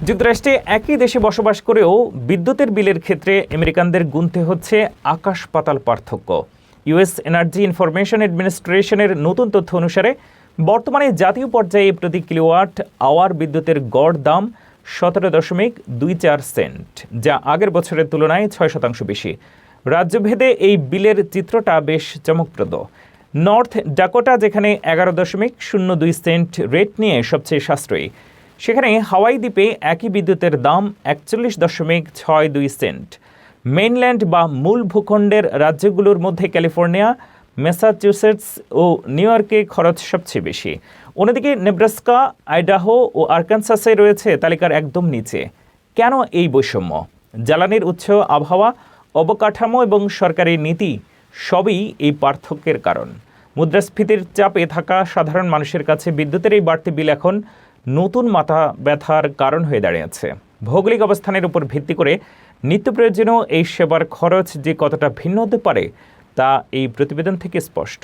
যুক্তরাষ্ট্রে একই দেশে বসবাস করেও বিদ্যুতের বিলের ক্ষেত্রে আমেরিকানদের গুনতে হচ্ছে আকাশ পাতাল পার্থক্য। ইউএস এনার্জি ইনফরমেশন অ্যাডমিনিস্ট্রেশনের নতুন তথ্য অনুসারে বর্তমানে জাতীয় পর্যায়ে প্রতি কিলোওয়াট আওয়ার বিদ্যুতের গড় দাম 17.24 সেন্ট, যা আগের বছরের তুলনায় 6% বেশি। রাজ্যভেদে এই বিলের চিত্রটা বেশ চমকপ্রদ। নর্থ ডাকোটা, যেখানে 11.02 সেন্ট রেট নিয়ে সবচেয়ে সাশ্রয়ী, সেখানে হাওয়াই দ্বীপে একই বিদ্যুতের দাম 41.62 সেন্ট। মেইনল্যান্ড বা মূল ভূখণ্ডের রাজ্যগুলোর মধ্যে ক্যালিফোর্নিয়া, ম্যাসাচুসেটস ও নিউ ইয়র্কে খরচ সবচেয়ে বেশি। অন্যদিকে নেব্রাস্কা, আইডাহো ও আরকানসাসে রয়েছে তালিকার একদম নিচে। কেন এই বৈষম্য? জ্বালানির উৎস, আবহাওয়া, অবকাঠামো এবং সরকারি নীতি সবই এই পার্থক্যের কারণ। মুদ্রাস্ফীতির চাপে থাকা সাধারণ মানুষের কাছে বিদ্যুতের এই বাড়তি বিল এখন নতুন মাথা ব্যথার কারণ হয়ে দাঁড়িয়েছে। ভৌগোলিক অবস্থানের উপর ভিত্তি করে নিত্য প্রয়োজনীয় এই সেবার খরচ যে কতটা ভিন্ন হতে পারে তা এই প্রতিবেদন থেকে স্পষ্ট।